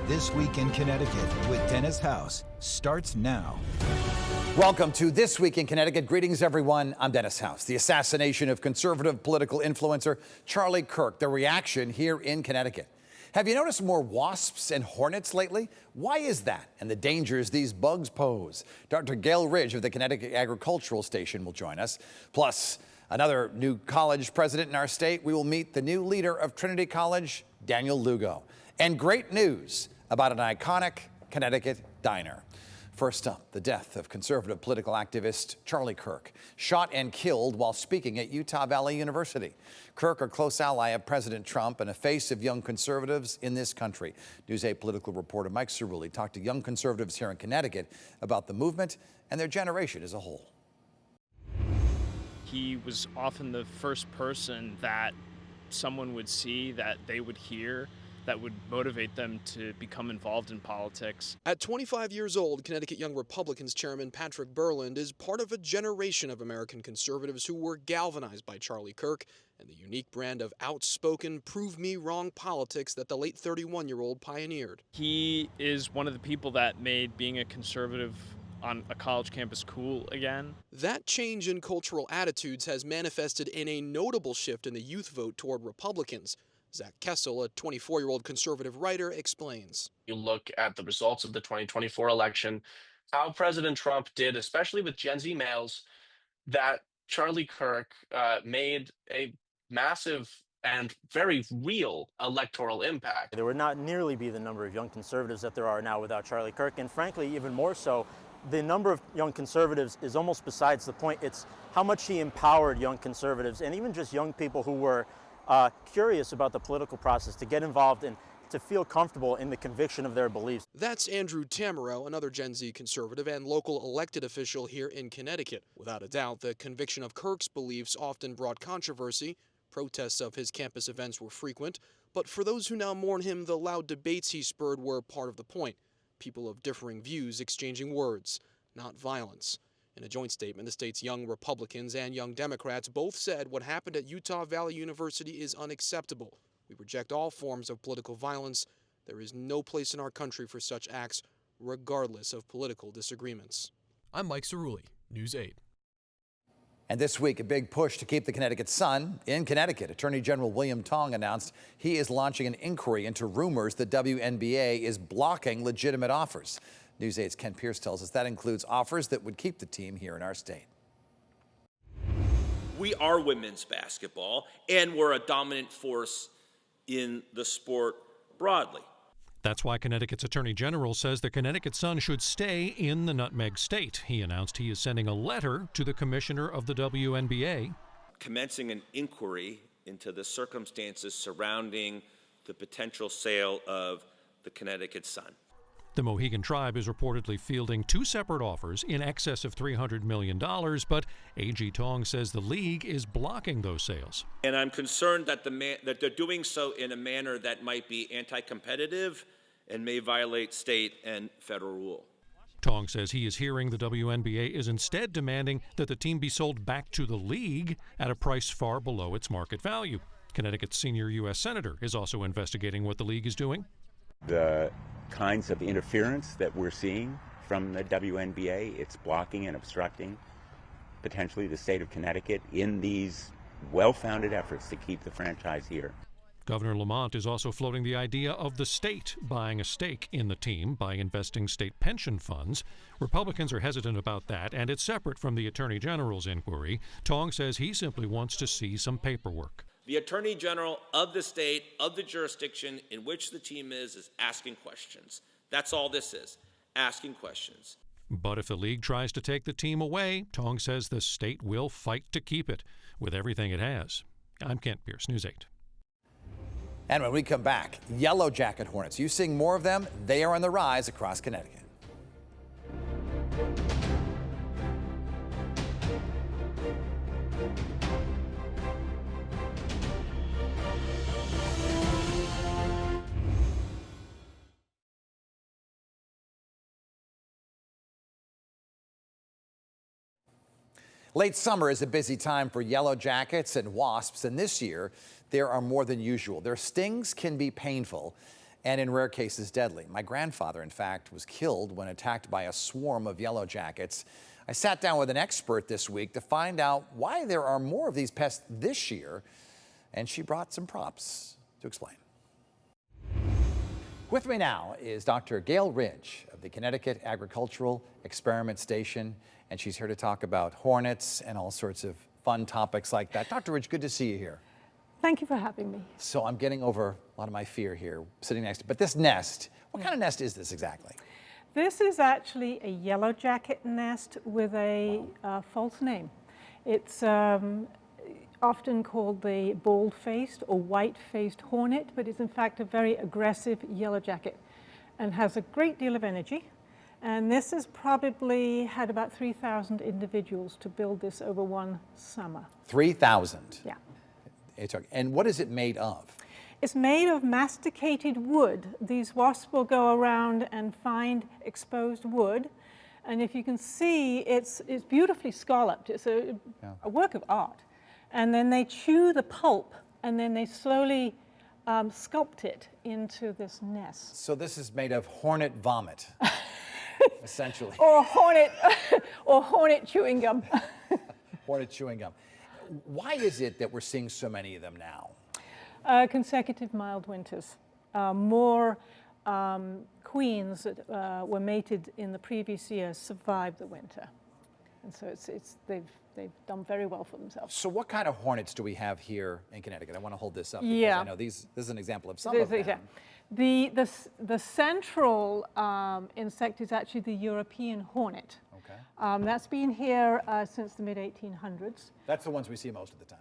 This Week in Connecticut with Dennis House starts now. Welcome to This Week in Connecticut. Greetings, everyone. I'm Dennis House. The assassination of conservative political influencer Charlie Kirk, the reaction here in Connecticut. Have you noticed more wasps and hornets lately? Why is that? And the dangers these bugs pose. Dr. Gail Ridge of the Connecticut Agricultural Station will join us. Plus, another new college president in our state. We will meet the new leader of Trinity College, Daniel Lugo. And great news about an iconic Connecticut diner. First up, the death of conservative political activist Charlie Kirk, shot and killed while speaking at Utah Valley University. Kirk, a close ally of President Trump and a face of young conservatives in this country. News 8 political reporter Mike Cerulli talked to young conservatives here in Connecticut about the movement and their generation as a whole. He was often the first person that someone would see, that they would hear, that would motivate them to become involved in politics. At 25 years old, Connecticut Young Republicans Chairman Patrick Berland is part of a generation of American conservatives who were galvanized by Charlie Kirk and the unique brand of outspoken, prove-me-wrong politics that the late 31-year-old pioneered. He is one of the people that made being a conservative on a college campus cool again. That change in cultural attitudes has manifested in a notable shift in the youth vote toward Republicans. Zach Kessel, a 24-year-old conservative writer, explains. You look at the results of the 2024 election, how President Trump did, especially with Gen Z males, that Charlie Kirk made a massive and very real electoral impact. There would not nearly be the number of young conservatives that there are now without Charlie Kirk, and frankly, even more so, the number of young conservatives is almost besides the point. It's how much he empowered young conservatives and even just young people who were curious about the political process to get involved and to feel comfortable in the conviction of their beliefs. That's Andrew Tamaro, another Gen Z conservative and local elected official here in Connecticut. Without a doubt, the conviction of Kirk's beliefs often brought controversy. Protests of his campus events were frequent, but for those who now mourn him, the loud debates he spurred were part of the point. People of differing views exchanging words, not violence. In a joint statement, the state's young Republicans and young Democrats both said what happened at Utah Valley University is unacceptable. We reject all forms of political violence. There is no place in our country for such acts, regardless of political disagreements. I'm Mike Cerulli, News 8. And this week, a big push to keep the Connecticut Sun in Connecticut. Attorney General William Tong announced he is launching an inquiry into rumors the WNBA is blocking legitimate offers. News 8's Ken Pierce tells us that includes offers that would keep the team here in our state. We are women's basketball, and we're a dominant force in the sport broadly. That's why Connecticut's Attorney General says the Connecticut Sun should stay in the Nutmeg State. He announced he is sending a letter to the commissioner of the WNBA. Commencing an inquiry into the circumstances surrounding the potential sale of the Connecticut Sun. The Mohegan Tribe is reportedly fielding two separate offers in excess of $300 million, but AG Tong says the league is blocking those sales. And I'm concerned that that they're doing so in a manner that might be anti-competitive and may violate state and federal rule. Tong says he is hearing the WNBA is instead demanding that the team be sold back to the league at a price far below its market value. Connecticut's senior U.S. Senator is also investigating what the league is doing. The kinds of interference that we're seeing from the WNBA, it's blocking and obstructing potentially the state of Connecticut in these well-founded efforts to keep the franchise here. Governor Lamont is also floating the idea of the state buying a stake in the team by investing state pension funds. Republicans are hesitant about that, and it's separate from the Attorney General's inquiry. Tong says he simply wants to see some paperwork. The Attorney General of the state, of the jurisdiction in which the team is asking questions. That's all this is, asking questions. But if the league tries to take the team away, Tong says the state will fight to keep it with everything it has. I'm Kent Pierce, News 8. And when we come back, yellow jacket hornets. You seeing more of them? They are on the rise across Connecticut. Late summer is a busy time for yellow jackets and wasps, and this year there are more than usual. Their stings can be painful, and in rare cases deadly. My grandfather, in fact, was killed when attacked by a swarm of yellow jackets. I sat down with an expert this week to find out why there are more of these pests this year, and she brought some props to explain. With me now is Dr. Gail Ridge of the Connecticut Agricultural Experiment Station, and she's here to talk about hornets and all sorts of fun topics like that. Dr. Ridge, good to see you here. Thank you for having me. So I'm getting over a lot of my fear here, sitting next to, but this nest, what kind of nest is this exactly? This is actually a yellow jacket nest with a false name. It's often called the bald-faced or white-faced hornet, but it's in fact a very aggressive yellow jacket and has a great deal of energy. And this has probably had about 3,000 individuals to build this over one summer. 3,000? Yeah. And what is it made of? It's made of masticated wood. These wasps will go around and find exposed wood. And if you can see, it's beautifully scalloped. It's a work of art. And then they chew the pulp, and then they slowly sculpt it into this nest. So this is made of hornet vomit, essentially. Or hornet chewing gum. Hornet chewing gum. Why is it that we're seeing so many of them now? Consecutive mild winters. More queens that were mated in the previous year survived the winter. And so they've done very well for themselves. So what kind of hornets do we have here in Connecticut? I want to hold this up because I know this is an example of some of them. The central insect is actually the European hornet. Okay. That's been here since the mid-1800s. That's the ones we see most of the time.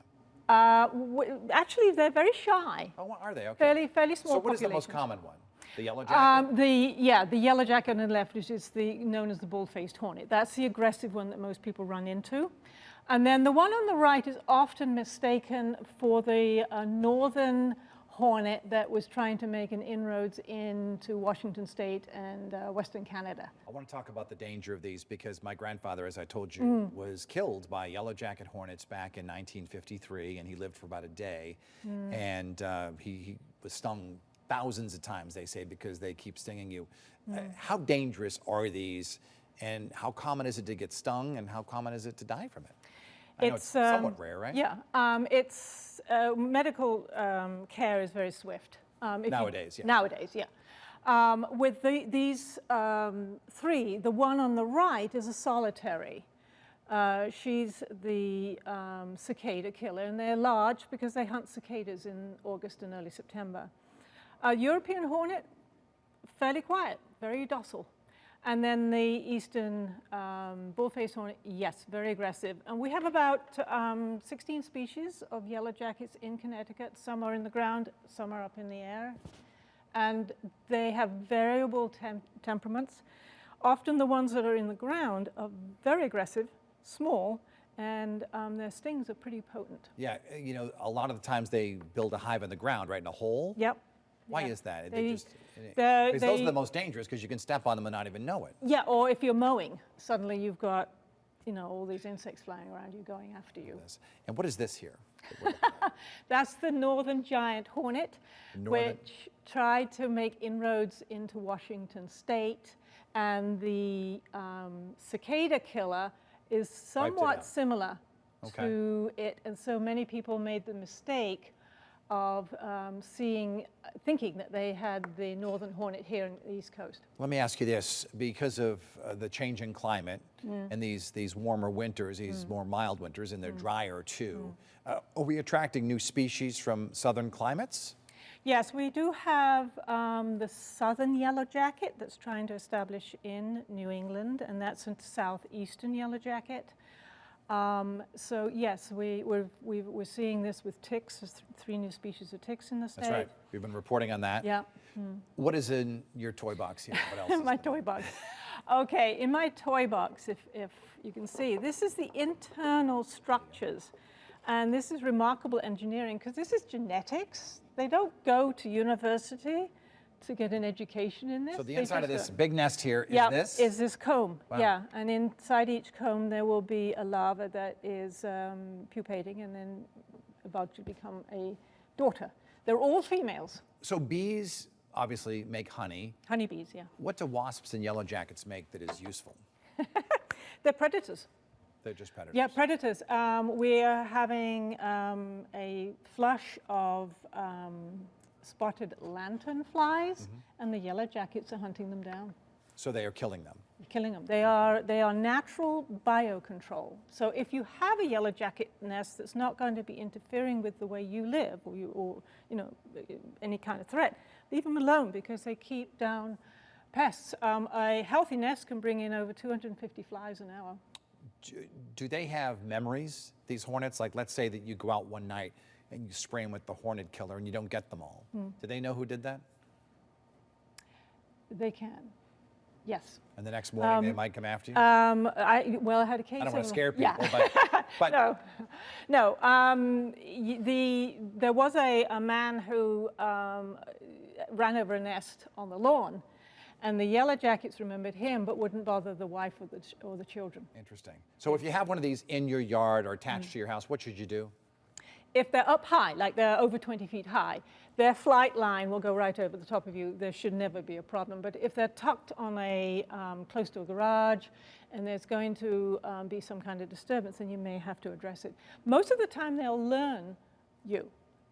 Actually, they're very shy. Oh, are they? Okay. Fairly small. So what is the most common one? The yellow jacket? The yellow jacket on the left, which is known as the bald-faced hornet. That's the aggressive one that most people run into. And then the one on the right is often mistaken for the northern hornet that was trying to make an inroads into Washington State and Western Canada. I want to talk about the danger of these because my grandfather, as I told you, was killed by yellow jacket hornets back in 1953, and he lived for about a day. And he was stung thousands of times, they say, because they keep stinging you. How dangerous are these, and how common is it to get stung, and how common is it to die from it? I know it's somewhat rare, right? Yeah, medical care is very swift. Nowadays, yeah. Nowadays, yeah. With these three, the one on the right is a solitary. She's the cicada killer, and they're large because they hunt cicadas in August and early September. European hornet, fairly quiet, very docile. And then the eastern bull-faced hornet, yes, very aggressive. And we have about 16 species of yellow jackets in Connecticut. Some are in the ground, some are up in the air. And they have variable temperaments. Often the ones that are in the ground are very aggressive, small, and their stings are pretty potent. Yeah, you know, a lot of the times they build a hive in the ground, right, in a hole. Yep. Why is that? Because those are the most dangerous because you can step on them and not even know it. Yeah, or if you're mowing, suddenly you've got, all these insects flying around you going after you. And what is this here? That's the northern giant hornet, which tried to make inroads into Washington State, and the cicada killer is somewhat similar to it, and so many people made the mistake of thinking that they had the northern hornet here on the East Coast. Let me ask you this, because of the changing climate and these warmer winters, these more mild winters, and they're drier too, are we attracting new species from southern climates? Yes, we do have the southern yellow jacket that's trying to establish in New England, and that's a southeastern yellow jacket. So yes, we're seeing this with ticks. There's 3 new species of ticks in the state. That's right. We've been reporting on that. Yeah. What is in your toy box here? What else? In my toy box. Okay, in my toy box, if you can see, this is the internal structures. And this is remarkable engineering because this is genetics. They don't go to university to get an education in this. So the inside of this big nest here is this? Is this comb, Wow. yeah. And inside each comb there will be a larva that is pupating and then about to become a daughter. They're all females. So bees obviously make honey. Honeybees, yeah. What do wasps and yellow jackets make that is useful? They're predators. They're just predators. Yeah, predators. We're having a flush of spotted lanternflies, and the yellow jackets are hunting them down. So they are killing them. Killing them. They are natural biocontrol. So if you have a yellow jacket nest that's not going to be interfering with the way you live, or any kind of threat, leave them alone because they keep down pests. A healthy nest can bring in over 250 flies an hour. Do they have memories, these hornets? Like, let's say that you go out one night and you spray them with the hornet killer and you don't get them all. Do they know who did that? They can. Yes. And the next morning they might come after you? I had a case. I don't want to scare people, yeah. but No. There was a man who ran over a nest on the lawn, and the yellow jackets remembered him, but wouldn't bother the wife or the children. Interesting. So if you have one of these in your yard or attached to your house, what should you do? If they're up high, like they're over 20 feet high, their flight line will go right over the top of you. There should never be a problem. But if they're tucked on close to a garage and there's going to be some kind of disturbance, then you may have to address it. Most of the time they'll learn you,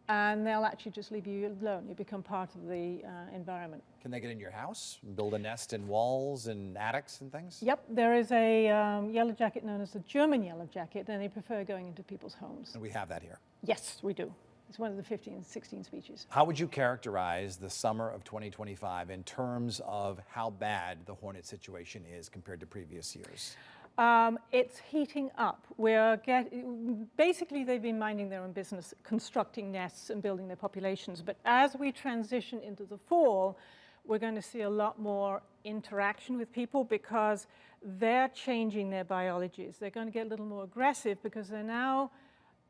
and they'll actually just leave you alone. You become part of the environment. Can they get in your house, build a nest in walls and attics and things? Yep, there is a yellow jacket known as the German yellow jacket, and they prefer going into people's homes. And we have that here. Yes, we do. It's one of the 15, 16 species. How would you characterize the summer of 2025 in terms of how bad the hornet situation is compared to previous years? It's heating up. Basically, they've been minding their own business, constructing nests and building their populations. But as we transition into the fall, we're going to see a lot more interaction with people because they're changing their biologies. They're going to get a little more aggressive because they're now,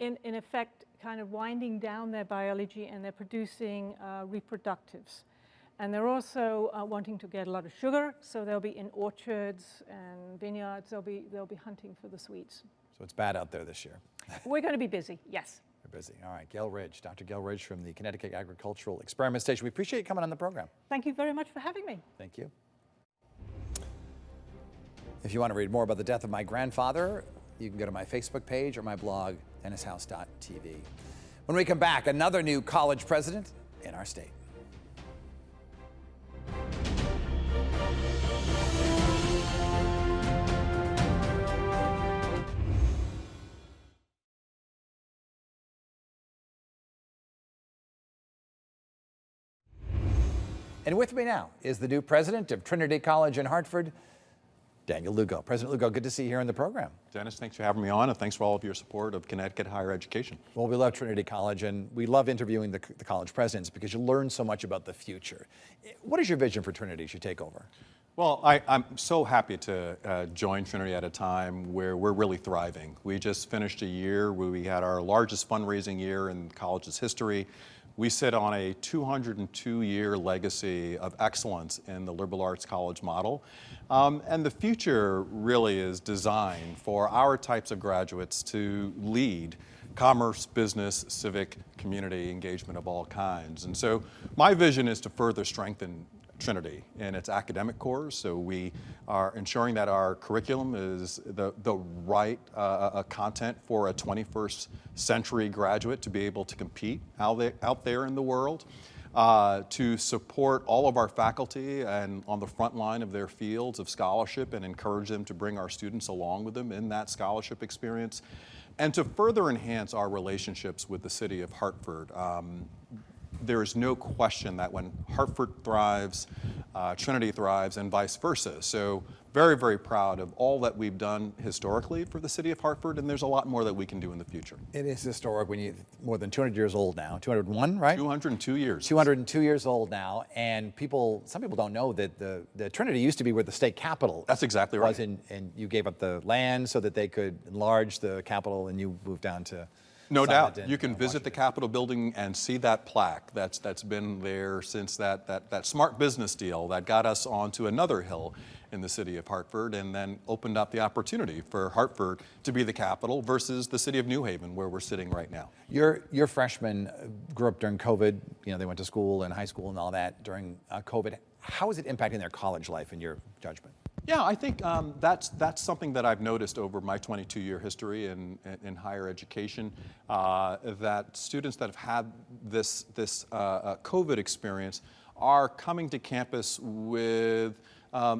in effect, kind of winding down their biology, and they're producing reproductives. And they're also wanting to get a lot of sugar, so they'll be in orchards and vineyards. They'll be hunting for the sweets. So it's bad out there this year. We're going to be busy, yes. We're busy. All right, Gail Ridge, Dr. Gail Ridge from the Connecticut Agricultural Experiment Station. We appreciate you coming on the program. Thank you very much for having me. Thank you. If you want to read more about the death of my grandfather, you can go to my Facebook page or my blog, dennishouse.tv. When we come back, another new college president in our state. And with me now is the new president of Trinity College in Hartford, Daniel Lugo. President Lugo, good to see you here on the program. Dennis, thanks for having me on, and thanks for all of your support of Connecticut higher education. Well, we love Trinity College, and we love interviewing the college presidents because you learn so much about the future. What is your vision for Trinity as you take over? Well, I'm so happy to join Trinity at a time where we're really thriving. We just finished a year where we had our largest fundraising year in college's history. We sit on a 202-year legacy of excellence in the liberal arts college model. And the future really is designed for our types of graduates to lead commerce, business, civic, community engagement of all kinds. And so my vision is to further strengthen Trinity in its academic cores. So we are ensuring that our curriculum is the right content for a 21st century graduate to be able to compete out there in the world, to support all of our faculty and on the front line of their fields of scholarship and encourage them to bring our students along with them in that scholarship experience, and to further enhance our relationships with the city of Hartford. There is no question that when Hartford thrives, Trinity thrives, and vice versa. So very, very proud of all that we've done historically for the city of Hartford, and there's a lot more that we can do in the future. It is historic when you're more than 200 years old now. 201, right? 202 years. 202 years old now, and some people don't know that the Trinity used to be where the state capitol That's exactly right. was, and you gave up the land so that they could enlarge the capitol, and you moved down to No doubt. in You can visit the Capitol building and see that plaque that's been there since that smart business deal that got us onto another hill in the city of Hartford, and then opened up the opportunity for Hartford to be the capital versus the city of New Haven, where we're sitting right now. Your freshmen grew up during COVID. You know, they went to school and high school and all that during COVID. How is it impacting their college life, in your judgment? Yeah, I think that's something that I've noticed over my 22-year history in higher education, that students that have had this COVID experience are coming to campus with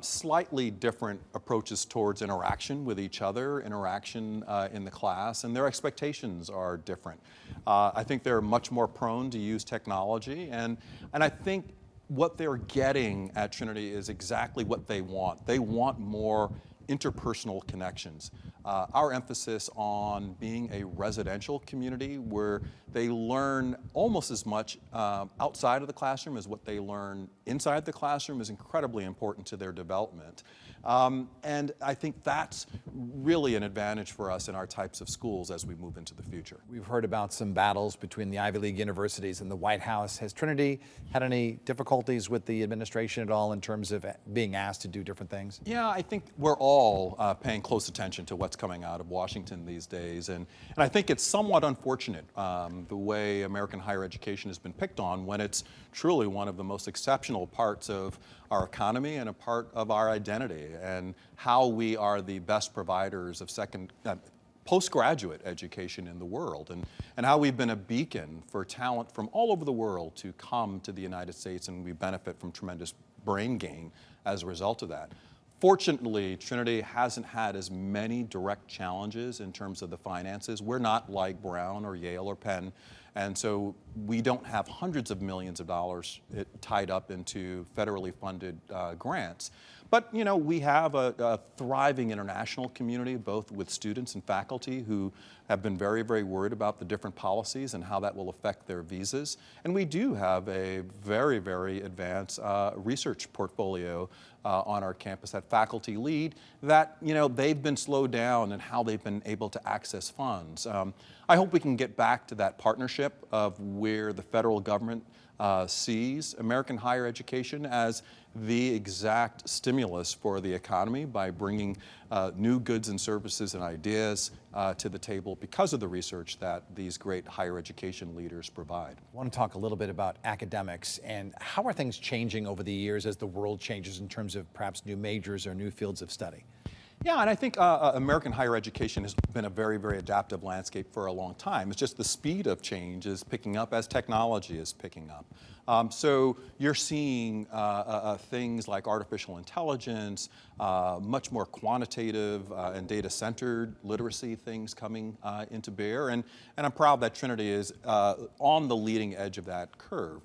slightly different approaches towards interaction with each other, interaction in the class, and their expectations are different. I think they're much more prone to use technology, and I think what they're getting at Trinity is exactly what they want. They want more interpersonal connections. Our emphasis on being a residential community where they learn almost as much outside of the classroom as what they learn inside the classroom is incredibly important to their development. And I think that's really an advantage for us in our types of schools as we move into the future. We've heard about some battles between the Ivy League universities and the White House. Has Trinity had any difficulties with the administration at all in terms of being asked to do different things? Yeah, I think we're all paying close attention to what's coming out of Washington these days. And I think it's somewhat unfortunate the way American higher education has been picked on when it's truly one of the most exceptional parts of our economy and a part of our identity, and how we are the best providers of postgraduate education in the world, and how we've been a beacon for talent from all over the world to come to the United States, and we benefit from tremendous brain gain as a result of that. Fortunately, Trinity hasn't had as many direct challenges in terms of the finances. We're not like Brown or Yale or Penn, and so we don't have hundreds of millions of dollars tied up into federally funded grants. But you know, we have a thriving international community, both with students and faculty who have been very, very worried about the different policies and how that will affect their visas. And we do have a very, very advanced research portfolio on our campus that faculty lead that, you know, they've been slowed down in how they've been able to access funds. I hope we can get back to that partnership of where the federal government sees American higher education as the exact stimulus for the economy by bringing new goods and services and ideas to the table because of the research that these great higher education leaders provide. I want to talk a little bit about academics and how are things changing over the years as the world changes in terms of perhaps new majors or new fields of study? Yeah, and I think American higher education has been a very, very adaptive landscape for a long time. It's just the speed of change is picking up as technology is picking up. So you're seeing things like artificial intelligence, much more quantitative and data-centered literacy things coming into bear. And I'm proud that Trinity is on the leading edge of that curve.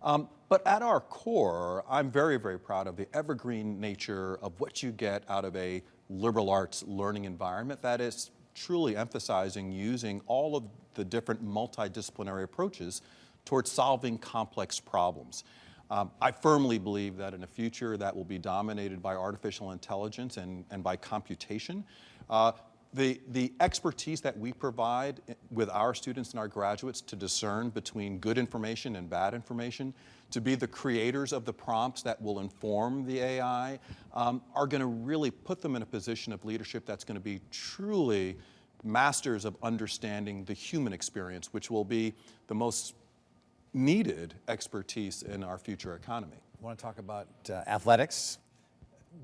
But at our core, I'm very, very proud of the evergreen nature of what you get out of a liberal arts learning environment that is truly emphasizing using all of the different multidisciplinary approaches towards solving complex problems. I firmly believe that in a future that will be dominated by artificial intelligence and by computation. The expertise that we provide with our students and our graduates to discern between good information and bad information, to be the creators of the prompts that will inform the AI, are going to really put them in a position of leadership that's going to be truly masters of understanding the human experience, which will be the most needed expertise in our future economy. I want to talk about athletics.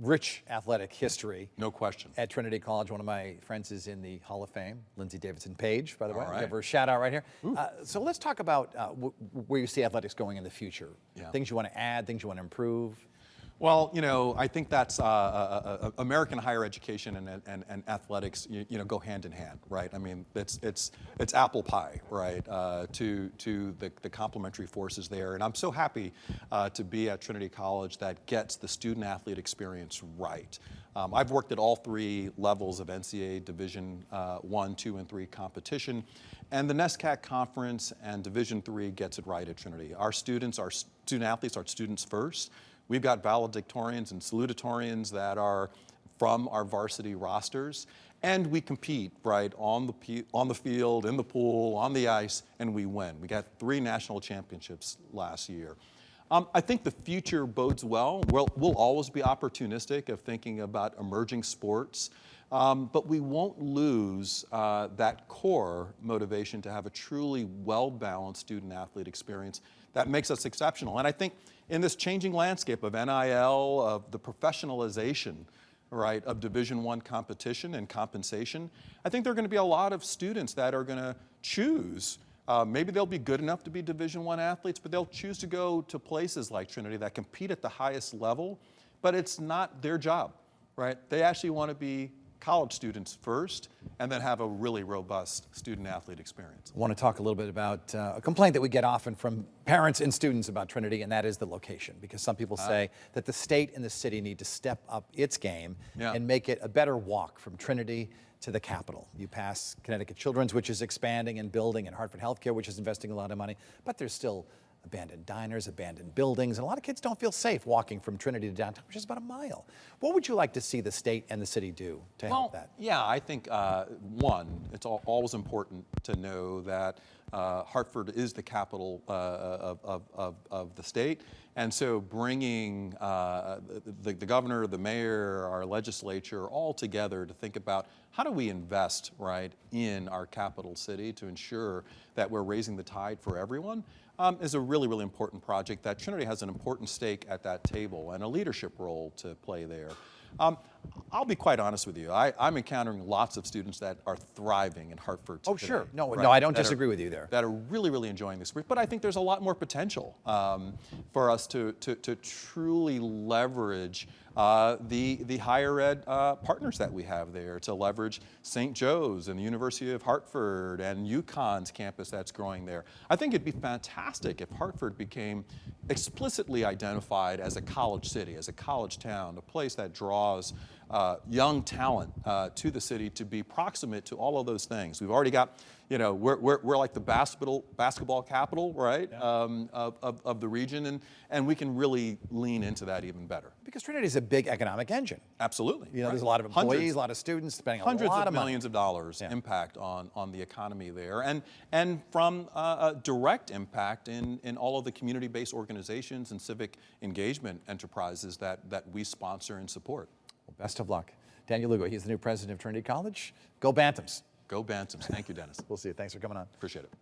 Rich athletic history. No question. At Trinity College, one of my friends is in the Hall of Fame, Lindsay Davidson Page, by the way. All right. Give her a shout out right here. So let's talk about where you see athletics going in the future. Yeah. Things you want to add, things you want to improve. Well, you know, I think that's American higher education and athletics, you know, go hand in hand, right? I mean, it's apple pie, right? To the complementary forces there, and I'm so happy to be at Trinity College that gets the student athlete experience right. I've worked at all three levels of NCAA Division I, II, and III competition, and the NESCAC conference and Division III gets it right at Trinity. Our student athletes are students first. We've got valedictorians and salutatorians that are from our varsity rosters. And we compete, right, on the field, in the pool, on the ice, and we win. We got 3 national championships last year. I think the future bodes well. We'll always be opportunistic of thinking about emerging sports, but we won't lose that core motivation to have a truly well-balanced student-athlete experience that makes us exceptional. And I think in this changing landscape of NIL, of the professionalization, right, of Division I competition and compensation, I think there are going to be a lot of students that are going to choose. Maybe they'll be good enough to be Division I athletes, but they'll choose to go to places like Trinity that compete at the highest level, but it's not their job, right? They actually want to be college students first and then have a really robust student-athlete experience. I want to talk a little bit about a complaint that we get often from parents and students about Trinity, and that is the location, because some people say that the state and the city need to step up its game and make it a better walk from Trinity to the Capitol. You pass Connecticut Children's, which is expanding and building, and Hartford Healthcare, which is investing a lot of money, but there's still abandoned diners, abandoned buildings, and a lot of kids don't feel safe walking from Trinity to downtown, which is about a mile. What would you like to see the state and the city do to help that? Yeah, I think, one, it's always important to know that Hartford is the capital of the state, and so bringing the governor, the mayor, our legislature all together to think about how do we invest, right, in our capital city to ensure that we're raising the tide for everyone is a really, really important project that Trinity has an important stake at that table and a leadership role to play there. I'll be quite honest with you. I'm encountering lots of students that are thriving in Hartford today. Oh, sure. No, right? no, I don't disagree with you there. That are really, really enjoying this. But I think there's a lot more potential for us to truly leverage the higher ed partners that we have there, to leverage St. Joe's and the University of Hartford and UConn's campus that's growing there. I think it'd be fantastic if Hartford became explicitly identified as a college city, as a college town, a place that draws young talent to the city to be proximate to all of those things. We've already got, you know, we're like the basketball capital, right, of the region, and we can really lean into that even better. Because Trinity is a big economic engine. Absolutely. You know, there's a lot of employees, a lot of students spending a lot of money. Hundreds of millions of dollars impact on the economy there, and from a direct impact in all of the community-based organizations and civic engagement enterprises that we sponsor and support. Well, best of luck. Daniel Lugo, he's the new president of Trinity College. Go Bantams. Go Bantams. Thank you, Dennis. We'll see you. Thanks for coming on. Appreciate it.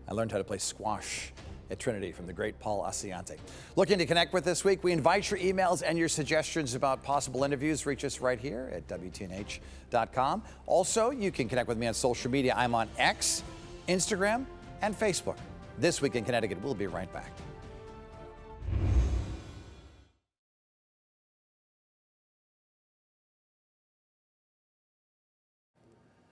I learned how to play squash at Trinity from the great Paul Asiante. Looking to connect with this week? We invite your emails and your suggestions about possible interviews. Reach us right here at WTNH.com. Also, you can connect with me on social media. I'm on X, Instagram, and Facebook. This Week in Connecticut. We'll be right back.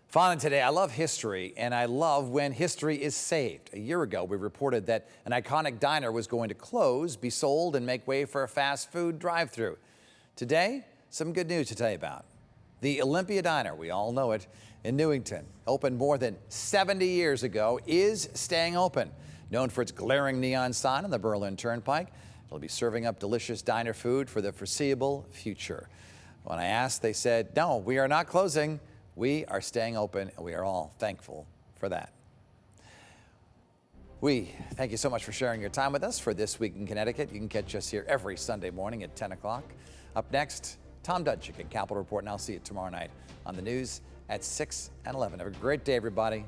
Finally today, I love history, and I love when history is saved. A year ago, we reported that an iconic diner was going to close, be sold, and make way for a fast food drive-thru. Today, some good news to tell you about. The Olympia Diner, we all know it, in Newington, opened more than 70 years ago, is staying open. Known for its glaring neon sign on the Berlin Turnpike, it'll be serving up delicious diner food for the foreseeable future. When I asked, they said, no, we are not closing. We are staying open, and we are all thankful for that. We thank you so much for sharing your time with us for This Week in Connecticut. You can catch us here every Sunday morning at 10 o'clock. Up next, Tom Dudzik at Capitol Report, and I'll see you tomorrow night on the news at 6 and 11. Have a great day, everybody.